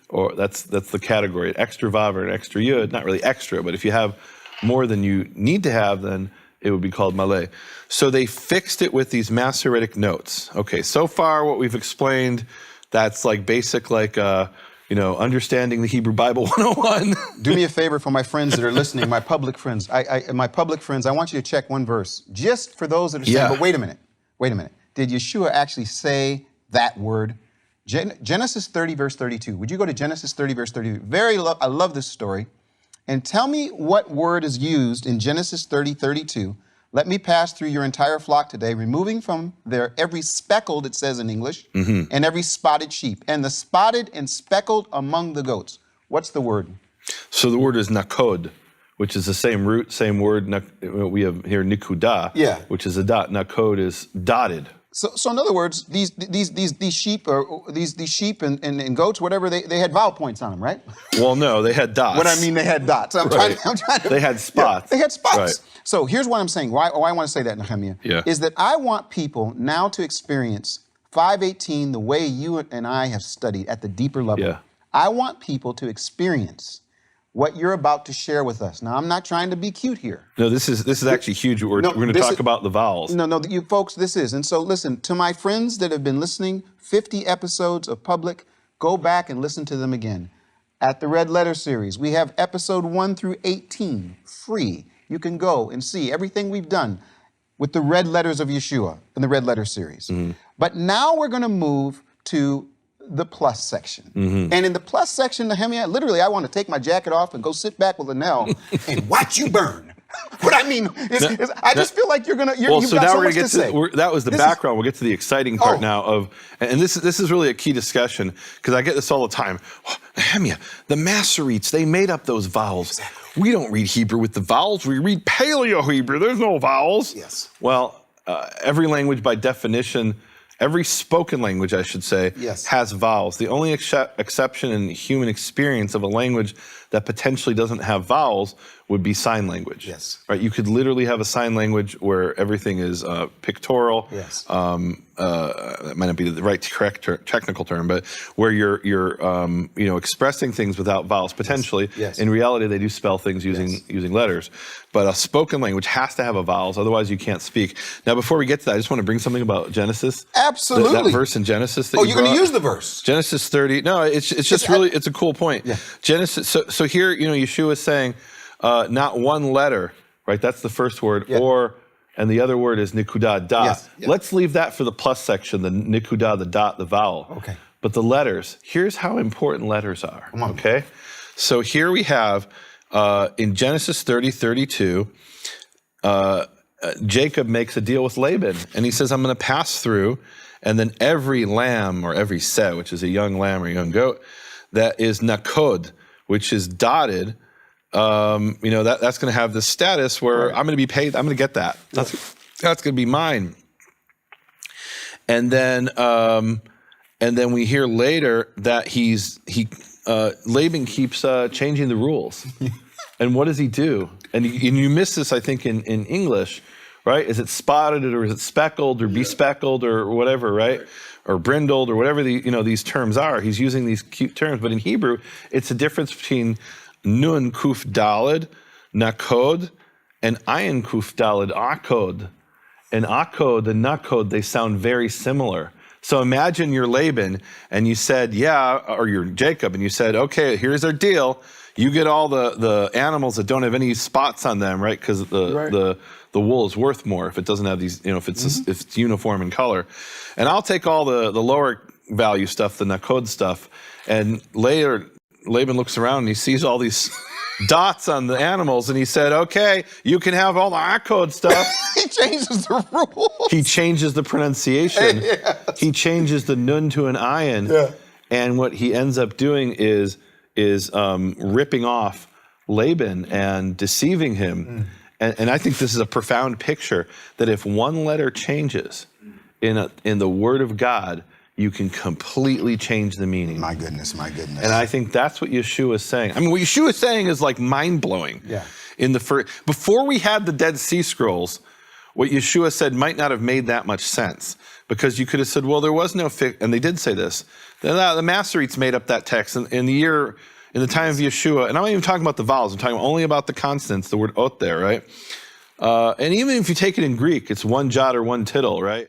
or that's the category. An extra vav or an extra yud, not really extra, but if you have more than you need to have, then it would be called malay. So they fixed it with these Masoretic notes. Okay, so far what we've explained, that's like basic, like, understanding the Hebrew Bible 101. Do me a favor for my friends that are listening, my public friends. I want you to check one verse, just for those that are saying, but wait a minute. Did Yeshua actually say that word? Genesis 30, verse 32. Would you go to Genesis 30, verse 32? I love this story. And tell me what word is used in Genesis 30, 32. Let me pass through your entire flock today, removing from there every speckled, it says in English, and every spotted sheep, and the spotted and speckled among the goats. What's the word? So the word is nakod, which is the same root, same word. We have here nikuda, which is a dot. Nakod is dotted. So in other words, these sheep or these sheep and goats, whatever, they had vowel points on them, right? Well, no, they had dots. What I mean, they had dots. I'm trying to. They had spots. Yeah, they had spots. Right. So here's what I'm saying. Why I want to say that, Nehemia, is that I want people now to experience 518 the way you and I have studied at the deeper level. Yeah. I want people to experience what you're about to share with us. Now, I'm not trying to be cute here. No, this is actually huge. We're going to talk about the vowels. No, you folks, this is. And so listen, to my friends that have been listening, 50 episodes of Public, go back and listen to them again. At the Red Letter series, we have episode 1 through 18, free. You can go and see everything we've done with the red letters of Yeshua in the Red Letter series. But now we're going to move to the plus section. And in the plus section, Nehemia, literally, I want to take my jacket off and go sit back with Linnell and watch you burn. What I mean is I just feel like you've got so much to say. That was the background. We'll get to the exciting part now and this is really a key discussion, because I get this all the time. Nehemia, the Masoretes, they made up those vowels. Exactly. We don't read Hebrew with the vowels. We read Paleo-Hebrew. There's no vowels. Yes. Well, every language by definition, every spoken language, I should say, has vowels. The only exception in human experience of a language that potentially doesn't have vowels would be sign language. Yes. Right. You could literally have a sign language where everything is pictorial. Yes. That might not be the right technical term, but where you're expressing things without vowels potentially. Yes. In reality, they do spell things using letters. But a spoken language has to have a vowels, otherwise you can't speak. Now, before we get to that, I just want to bring something about Genesis. Absolutely. That verse in Genesis. You're going to use the verse. Genesis 30. No, it's just really, it's a cool point. Yeah. Genesis. So here, Yeshua is saying, not one letter, right? That's the first word, and the other word is nikuda, dot. Yes. Let's leave that for the plus section, the nikuda, the dot, the vowel. Okay. But the letters, here's how important letters are. Come on. Okay. So here we have, in Genesis 30:32, Jacob makes a deal with Laban, and he says, I'm going to pass through, and then every lamb or every seh, which is a young lamb or a young goat, that is nakod, which is dotted, that's going to have the status where I'm going to be paid. I'm going to get that. That's going to be mine. And then we hear later that Laban keeps changing the rules. And what does he do? And you miss this, I think, in English, right? Is it spotted or is it speckled or bespeckled or whatever, right? Or brindled or whatever these terms are. He's using these cute terms, but in Hebrew, it's a difference between nun kuf dalid, nakod, and ayin kuf dalid, akod. And akod and nakod, they sound very similar. So imagine you're Laban and you said, or you're Jacob, and you said, okay, here's our deal. You get all the animals that don't have any spots on them, right? Because the wool is worth more if it doesn't have these, if it's uniform in color. And I'll take all the lower value stuff, the nakod stuff, and later Laban looks around and he sees all these dots on the animals, and he said, okay, you can have all the akod stuff. He changes the rules. He changes the pronunciation. Yes. He changes the nun to an ayin. Yeah. And what he ends up doing is ripping off Laban and deceiving him. And I think this is a profound picture that if one letter changes in the Word of God, you can completely change the meaning. My goodness. And I think that's what Yeshua is saying. I mean, what Yeshua is saying is like mind-blowing. Yeah. Before we had the Dead Sea Scrolls, what Yeshua said might not have made that much sense. because you could have said, well, there was no and they did say this. The Masoretes made up that text in the time of Yeshua, and I'm not even talking about the vowels. I'm talking only about the consonants, the word ot there, right? And even if you take it in Greek, it's one jot or one tittle, right?